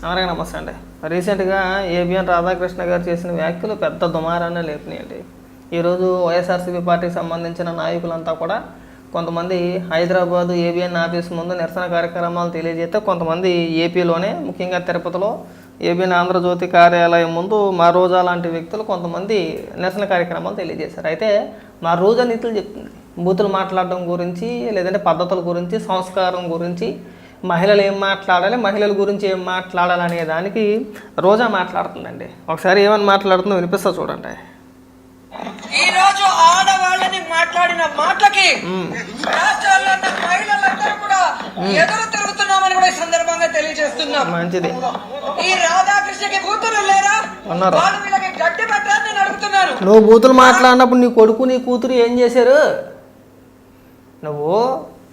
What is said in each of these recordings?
అలాగే నమస్తే అండి. రీసెంట్గా ఏబిఎన్ రాధాకృష్ణ గారు చేసిన వ్యాఖ్యలు పెద్ద దుమారాన్ని లేపినాయండి. ఈరోజు వైఎస్ఆర్సీపీ పార్టీకి సంబంధించిన నాయకులంతా కూడా కొంతమంది హైదరాబాదు ఏబిఎన్ ఆఫీస్ ముందు నిరసన కార్యక్రమాలు తెలియజేస్తే, కొంతమంది ఏపీలోనే ముఖ్యంగా తిరుపతిలో ఏబిఎన్ ఆంధ్రజ్యోతి కార్యాలయం ముందు మా రోజా లాంటి వ్యక్తులు కొంతమంది నిరసన కార్యక్రమాలు తెలియజేశారు. అయితే మా రోజా నీతులు చెప్తుంది, బూతులు మాట్లాడడం గురించి, లేదంటే పద్ధతుల గురించి, సంస్కారం గురించి, మహిళలు ఏం మాట్లాడాలి, మహిళల గురించి ఏం మాట్లాడాలి అనే దానికి రోజా మాట్లాడుతుందండి. ఒకసారి ఏమని మాట్లాడుతుందో వినిపిస్తా చూడండి. ఈ రోజు ఆడవాళ్ళని మాట్లాడిన మాటలకి రాష్ట్రాల్లో ఉన్న మహిళలందరూ కూడా ఎదురు తిరుగుతున్నామని కూడా ఈ సందర్భంగా తెలియజేస్తున్నాం. మంచిది. ఈ రాధాకృష్ణకి కూతురు లేరా? వాళ్ళు వీళ్ళకి గడ్డి పెట్టాలని అడుగుతున్నారు. నువ్వు బూతులు మాట్లాడినప్పుడు నీ కొడుకు నీ కూతురు ఏం చేశారు? నువ్వు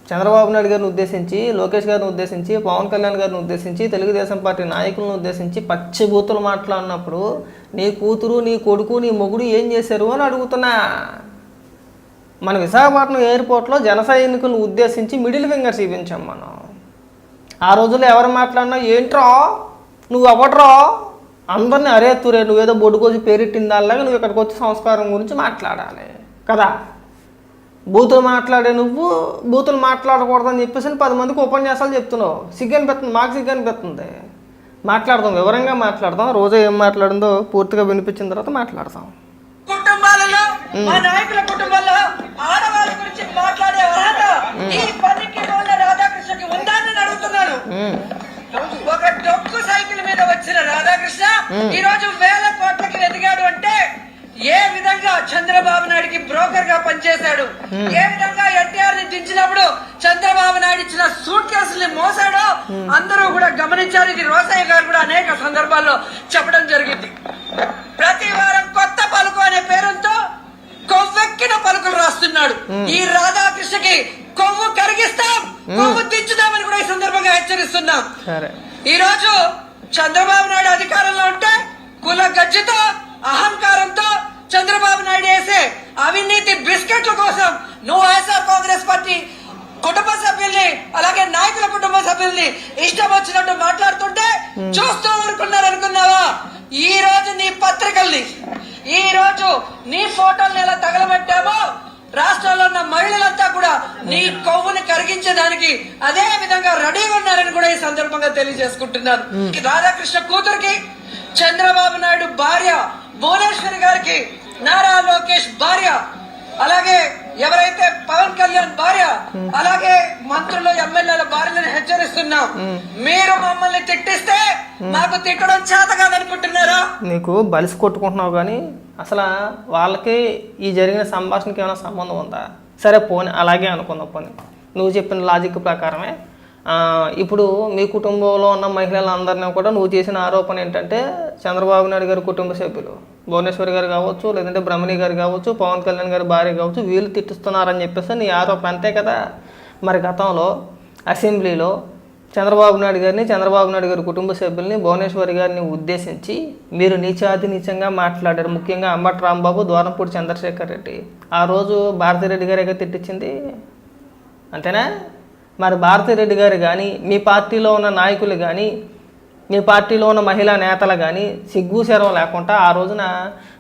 చంద్రబాబు నాయుడు గారిని ఉద్దేశించి, లోకేష్ గారిని ఉద్దేశించి, పవన్ కళ్యాణ్ గారిని ఉద్దేశించి, తెలుగుదేశం పార్టీ నాయకులను ఉద్దేశించి పచ్చి బూతులు మాట్లాడినప్పుడు నీ కూతురు, నీ కొడుకు, నీ మొగుడు ఏం చేశారు అని అడుగుతున్నా. మన విశాఖపట్నం ఎయిర్పోర్ట్లో జన సైనికులను ఉద్దేశించి మిడిల్ ఫింగర్ చూపించాం మనం. ఆ రోజుల్లో ఎవరు మాట్లాడినా ఏంట్రా నువ్వు అవ్వట్రా అందరినీ అరే తురే నువ్వేదో బొడ్డుకోసి పేరెట్టిన దానిలాగా నువ్వు ఇక్కడికి వచ్చి సంస్కారం గురించి మాట్లాడాలి కదా. బూతులు మాట్లాడే నువ్వు బూతులు మాట్లాడకూడదని చెప్పేసి 10 మందికి ఉపన్యాసాలు చెప్తున్నావు. సిగ్గనిపిస్తుంది, మాకు సిగ్గనిపిస్తుంది. మాట్లాడదాం, వివరంగా మాట్లాడదాం. రోజా ఏం మాట్లాడిందో పూర్తిగా వినిపించిన తర్వాత మాట్లాడదాం. కుటుంబాలలో మా నాయకుల కుటుంబాల్లో ఆడవాళ్ళ గురించి మాట్లాడే అర్హత ఈ పనికి వాళ్ళ రాధాకృష్ణకి ఉందని అడుగుతున్నాను. ఒక డొక్కు సైకిల్ మీద వచ్చిన రాధాకృష్ణ ఈ రోజు వేల కోట్లకి ఎదిగాడు అంటే ఏ విధంగా చంద్రబాబు నాయుడికి బ్రోకర్ గా పనిచేశాడు, ఏ విధంగా ఎన్టీఆర్ ని దించినప్పుడు చంద్రబాబు నాయుడు ఇచ్చిన సూట్ కేసుల్ని మోసాడో అందరూ కూడా గమనించారు. ఇది రోసయ్య గారు కూడా అనేక సందర్భాల్లో చెప్పడం జరిగింది. ప్రతి వారం కొత్త పలుకు అనే పేరుతో కొవ్వెక్కిన పలుకులు రాస్తున్నాడు. ఈ రాధాకృష్ణకి కొవ్వు కరిగిస్తాం, కొవ్వు దించుదామని కూడా ఈ సందర్భంగా హెచ్చరిస్తున్నాం. ఈ రోజు చంద్రబాబు నాయుడు అధికారంలో ఉంటే కుల గజ్జితో, అహంకారంతో చంద్రబాబు నాయుడు వేసే అవినీతి బిస్కెట్ల కోసం నువ్వు వైఎస్ఆర్ కాంగ్రెస్ పార్టీ కుటుంబ సభ్యుల్ని, అలాగే నాయకుల కుటుంబ సభ్యుల్ని ఇష్టం వచ్చినట్టు మాట్లాడుతుంటే చూస్తూ ఊరుకున్నారనుకున్నావా? ఈ రోజు నీ పత్రికల్ని, ఈ రోజు నీ ఫోటోల్ని ఎలా తగలబెట్టామో రాష్ట్రాల్లో ఉన్న మహిళలంతా కూడా నీ కొవ్వుని కరిగించడానికి అదే విధంగా రెడీగా ఉన్నారని కూడా ఈ సందర్భంగా తెలియజేసుకుంటున్నాను. రాధాకృష్ణ కూతురికి చంద్రబాబు నాయుడు భార్య భువనేశ్వరి గారికి, నారా లోకేష్ భార్య, అలాగే ఎవరైతే పవన్ కళ్యాణ్ భార్య, అలాగే మంత్రులు, ఎమ్మెల్యేల భార్యలను హెచ్చరిస్తున్నాం. మీరు మమ్మల్ని తిట్టిస్తే మాకు తిట్టడం చేత కాదనుకుంటున్నారా? నీకు బలిసి కొట్టుకుంటున్నావు కానీ అసలు వాళ్ళకి ఈ జరిగిన సంభాషణకి ఏమైనా సంబంధం ఉందా? సరే పోనీ అలాగే అనుకుందాం. పోనీ నువ్వు చెప్పిన లాజిక్ ప్రకారమే ఇప్పుడు మీ కుటుంబంలో ఉన్న మహిళలందరినీ కూడా నువ్వు చేసిన ఆరోపణ ఏంటంటే చంద్రబాబు నాయుడు గారి కుటుంబ సభ్యులు భువనేశ్వరి గారు కావచ్చు, లేదంటే బ్రహ్మణి గారు కావచ్చు, పవన్ కళ్యాణ్ గారి భార్య కావచ్చు, వీళ్ళు తిట్టుస్తున్నారని చెప్పేసి నీ ఆరోపణ అంతే కదా. మరి గతంలో అసెంబ్లీలో చంద్రబాబు నాయుడు గారి కుటుంబ సభ్యుల్ని, భువనేశ్వరి గారిని ఉద్దేశించి మీరు నీచాతి నీచంగా మాట్లాడారు. ముఖ్యంగా అంబటి రాంబాబు, ద్వారంపూడి చంద్రశేఖర్ రెడ్డి. ఆ రోజు భారతిరెడ్డి గారిగా తిట్టించింది అంతేనా? మరి భారతిరెడ్డి గారు కానీ, మీ పార్టీలో ఉన్న నాయకులు కానీ, మీ పార్టీలో ఉన్న మహిళా నేతలు కానీ సిగ్గు శరం లేకుండా ఆ రోజున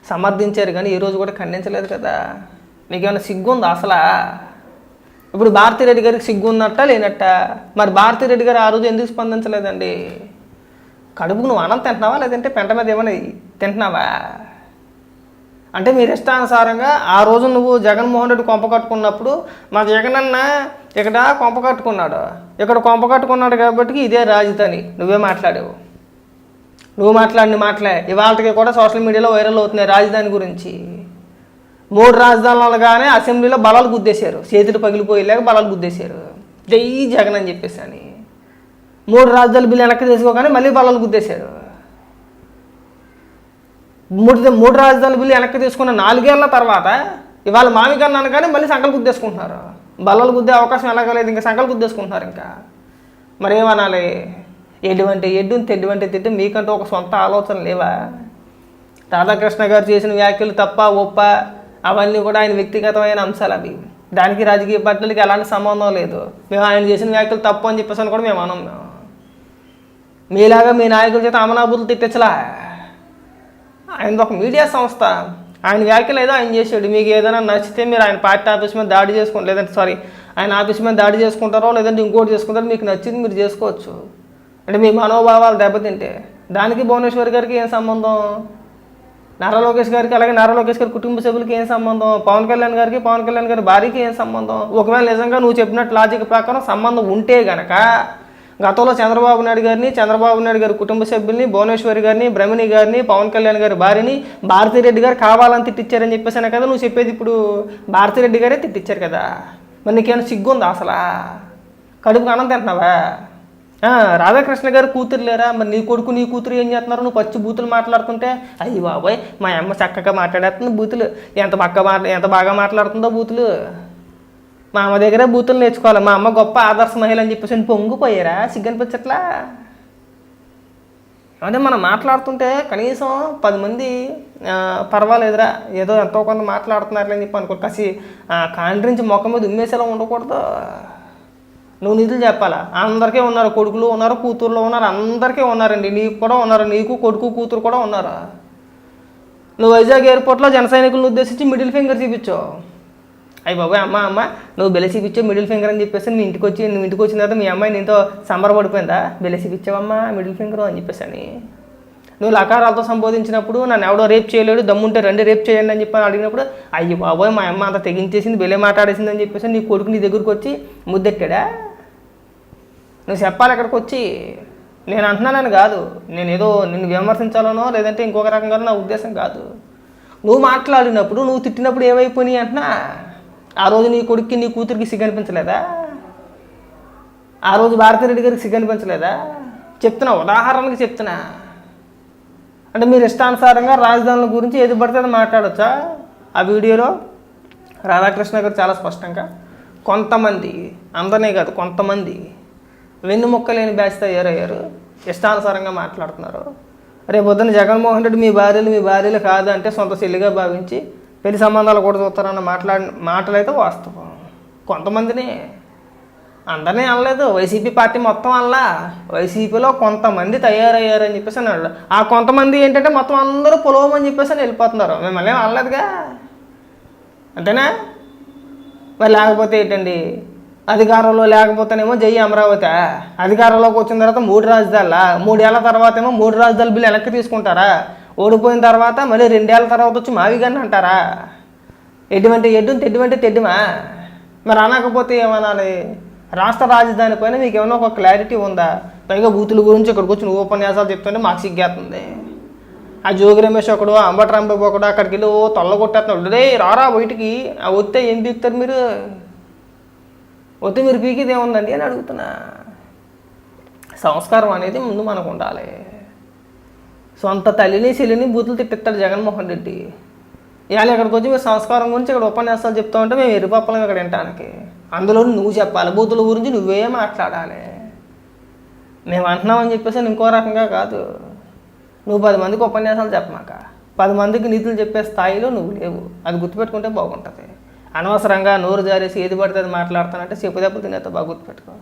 సమర్థించారు కానీ ఈ రోజు కూడా ఖండించలేదు కదా. నీకేమైనా సిగ్గు ఉందా అసలు? ఇప్పుడు భారతిరెడ్డి గారికి సిగ్గు ఉన్నట్ట లేనట్ట? మరి భారతిరెడ్డి గారు ఆ రోజు ఎందుకు స్పందించలేదండి? కడుపుకు నువ్వు అన్నం తింటున్నావా, లేదంటే పెంట మీద ఏమైనా తింటున్నావా? అంటే మీరు ఇష్టానుసారంగా ఆ రోజు నువ్వు జగన్మోహన్ రెడ్డి కొంప కట్టుకున్నప్పుడు మా జగనన్న ఇక్కడ కొంప కట్టుకున్నాడు, ఇక్కడ కొంప కట్టుకున్నాడు కాబట్టి ఇదే రాజధాని నువ్వే మాట్లాడావు. నువ్వు మాట్లాడిన మాటలే ఇవాళకి కూడా సోషల్ మీడియాలో వైరల్ అవుతున్నాయి. రాజధాని గురించి 3 రాజధానులు కానీ అసెంబ్లీలో బలాలు గుద్దేశారు, చేతులు పగిలిపోయేలాగా బలాలు గుద్దేశారు. జై జగన్ అని చెప్పేసి అని 3 రాజధానుల బిల్లు వెనక్కి తీసుకోగానే మళ్ళీ బలాలు గుద్దేశారు. 3 రాజధానుల బిల్లు వెనక్కి తీసుకున్న 4 ఏళ్ల తర్వాత ఇవాళ మామికన్నాను కానీ మళ్ళీ సంకలు గుద్దేసుకుంటున్నారు. బల్లలు గుద్దే అవకాశం ఎలాగలేదు, ఇంకా సంకలు గుద్దేసుకుంటున్నారు. ఇంకా మరేమనాలి? ఎటువంటి ఎడ్డుని తెడ్డువంటే తిట్టి మీకంటూ ఒక సొంత ఆలోచన లేవా? రాధాకృష్ణ గారు చేసిన వ్యాఖ్యలు తప్ప ఒప్ప అవన్నీ కూడా ఆయన వ్యక్తిగతమైన అంశాలు. అవి దానికి రాజకీయ పార్టీలకి ఎలాంటి సంబంధం లేదు. మేము ఆయన చేసిన వ్యాఖ్యలు తప్పు అని చెప్పేసి కూడా మేము అనం. మీలాగా మీ నాయకుల చేత అమనాబుద్ధులు తిట్టించలా. ఆయన ఒక మీడియా సంస్థ, ఆయన వ్యాఖ్యలు ఏదో ఆయన చేసాడు. మీకు ఏదైనా నచ్చితే మీరు ఆయన పార్టీ ఆఫీస్ మీద దాడి చేసుకుంటారు, లేదంటే ఆయన ఆఫీస్ మీద దాడి చేసుకుంటారో లేదంటే ఇంకోటి చేసుకుంటారో, మీకు నచ్చింది మీరు చేసుకోవచ్చు. అంటే మీ మనోభావాలు దెబ్బతింటే దానికి భువనేశ్వర్ గారికి ఏం సంబంధం? నారా లోకేష్ గారికి, అలాగే నారా లోకేష్ గారి కుటుంబ సభ్యులకి ఏం సంబంధం? పవన్ కళ్యాణ్ గారి భార్యకి ఏం సంబంధం? ఒకవేళ నిజంగా నువ్వు చెప్పినట్టు లాజిక్ ప్రకారం సంబంధం ఉంటే గనక గతంలో చంద్రబాబు నాయుడు గారి కుటుంబ సభ్యుల్ని, భువనేశ్వరి గారిని, బ్రహ్మిణి గారిని, పవన్ కళ్యాణ్ గారి భార్యని భారతిరెడ్డి గారు కావాలని తిట్టించారని చెప్పేసాను కదా నువ్వు చెప్పేది. ఇప్పుడు భారతిరెడ్డి గారే తిట్టించారు కదా, మరి నీకేమైనా సిగ్గుందా అసలు? కడుపుకి అన్నం తింటున్నావా? రాధాకృష్ణ గారు కూతురు లేరా? మరి నీ కొడుకు నీ కూతురు ఏం చేస్తున్నారు? నువ్వు పచ్చి బూతులు మాట్లాడుతుంటే అయ్యి బాబాయ్ మా అమ్మ చక్కగా మాట్లాడేస్తుంది బూతులు, ఎంత బాగా మాట్లాడుతుందో బూతులు. మా అమ్మ దగ్గరే బూతులు నేర్చుకోవాలి, మా అమ్మ గొప్ప ఆదర్శ మహిళ అని చెప్పేసి పొంగిపోయారా? సిగ్గనిపించట్లా? అంటే మనం మాట్లాడుతుంటే కనీసం 10 మంది పర్వాలేదురా ఏదో ఎంతో కొంత మాట్లాడుతున్నారని చెప్పి అనుకో, కసి కాండ్రించి మొక్క మీద ఉమ్మేసేలా ఉండకూడదు. నువ్వు నిధులు చెప్పాలా? అందరికీ ఉన్నారు, కొడుకులు ఉన్నారు, కూతుర్లు ఉన్నారు, అందరికీ ఉన్నారండి. నీకు కూడా ఉన్నారు, నీకు కొడుకు కూతురు కూడా ఉన్నారు. నువ్వు వైజాగ్ ఎయిర్పోర్ట్లో జన సైనికులను ఉద్దేశించి మిడిల్ ఫింగర్ చూపించావు. అయ్యి బాబాయ్ అమ్మ నువ్వు బెల చూపించావు మిడిల్ ఫింగర్ అని చెప్పేసి నువ్వు ఇంటికి వచ్చిన తర్వాత మీ అమ్మాయి నీతో సంబరపడిపోయిందా? బెల చూపించావమ్మా మిడిల్ ఫింగర్ అని చెప్పేసి అని. నువ్వు లకారాలతో సంబోధించినప్పుడు నన్ను ఎవడో రేప్ చేయలేడు, దమ్ముంటే రండి రేప్ చేయండి అని చెప్పి అడిగినప్పుడు అయ్యి బాబోయ్ మా అమ్మ అంత తెగించేసింది, బెలే మాట్లాడేసింది అని చెప్పేసి నీ కొడుకు నీ దగ్గరికి వచ్చి ముద్దెట్టాడా? నువ్వు చెప్పాలి అక్కడికి వచ్చి. నేను అంటున్నానని కాదు, నేను ఏదో నిన్ను విమర్శించాలనో లేదంటే ఇంకొక రకంగా నా ఉద్దేశం కాదు. నువ్వు మాట్లాడినప్పుడు నువ్వు తిట్టినప్పుడు ఏమైపోయినాయి అంటున్నా. ఆ రోజు నీ కొడుక్కి నీ కూతురికి సిగ్గనిపించలేదా? ఆ రోజు భారతిరెడ్డి గారికి సిగ్గనిపించలేదా? చెప్తున్నా, ఉదాహరణకి చెప్తున్నా. అంటే మీరు ఇష్టానుసారంగా రాజధానుల గురించి ఏది పడితే అది మాట్లాడచ్చా? ఆ వీడియోలో రాధాకృష్ణ గారు చాలా స్పష్టంగా కొంతమంది, అందరినీ కాదు కొంతమంది వెన్నుముక్క లేని బ్యాచ్ తయారయ్యారు, ఇష్టానుసారంగా మాట్లాడుతున్నారు. రేపు పొద్దున్న జగన్మోహన్ రెడ్డి మీ భార్యలు కాదు అంటే సొంత చెల్లిగా భావించి పెళ్లి సంబంధాలు కూడా చూస్తారన్న మాటలైతే వాస్తవం. కొంతమందిని, అందరినీ అనలేదు. వైసీపీ పార్టీ మొత్తం అనలా, వైసీపీలో కొంతమంది తయారయ్యారని చెప్పేసి అన్నాడు. ఆ కొంతమంది ఏంటంటే మొత్తం అందరూ పొలవమని చెప్పేసి అని వెళ్ళిపోతున్నారు. మిమ్మల్ని ఏం అనలేదుగా, అంతేనా? మరి లేకపోతే ఏంటండి? అధికారంలో లేకపోతేనేమో జై అమరావతి, అధికారంలోకి వచ్చిన తర్వాత 3 రాజధానులా, 3 ఏళ్ల తర్వాత ఏమో 3 రాజధానుల బిల్లు వెనక్కి తీసుకుంటారా? ఓడిపోయిన తర్వాత మళ్ళీ 2 ఏళ్ల తర్వాత వచ్చి మావి కానీ అంటారా? ఎటువంటి తెడ్డుమా? మరి అనకపోతే ఏమనాలి? రాష్ట్ర రాజధాని పైన మీకు ఏమైనా ఒక క్లారిటీ ఉందా? పైగా బూతుల గురించి ఇక్కడికి వచ్చి నువ్వు ఉపన్యాసాలు చెప్తుంటే మాకు సిగ్గేస్తుంది. ఆ జోగి రమేష్ ఒకడు, అంబట్రాంబాబు ఒకడు అక్కడికి వెళ్ళి తొల్ల కొట్టేస్తున్నాడు. రే రారా బయటికి, ఆ వస్తే ఏం పీకుతారు మీరు? వస్తే మీరు పీకిది ఏముందండి అని అడుగుతున్నా. సంస్కారం అనేది ముందు మనకు ఉండాలి. సొంత తల్లిని చెల్లిని బూతులు తిట్టిస్తాడు జగన్మోహన్ రెడ్డి. ఇవాళ ఇక్కడికి వచ్చి మీరు సంస్కారం గురించి ఇక్కడ ఉపన్యాసాలు చెప్తా ఉంటే మేము ఎరుపప్పలం ఇక్కడ వినటానికి. అందులో నువ్వు చెప్పాలి, బూతుల గురించి నువ్వే మాట్లాడాలి. మేము అంటున్నామని చెప్పేసి ఇంకో రకంగా కాదు. నువ్వు 10 మందికి ఉపన్యాసాలు చెప్పమాక, 10 మందికి నీతులు చెప్పే స్థాయిలో నువ్వు లేవు. అది గుర్తుపెట్టుకుంటే బాగుంటుంది. అనవసరంగా నోరు జారేసి ఏది పడితే అది మాట్లాడతానంటే చెప్పు దెబ్బలు తినేస్తా. బాగా గుర్తుపెట్టుకో.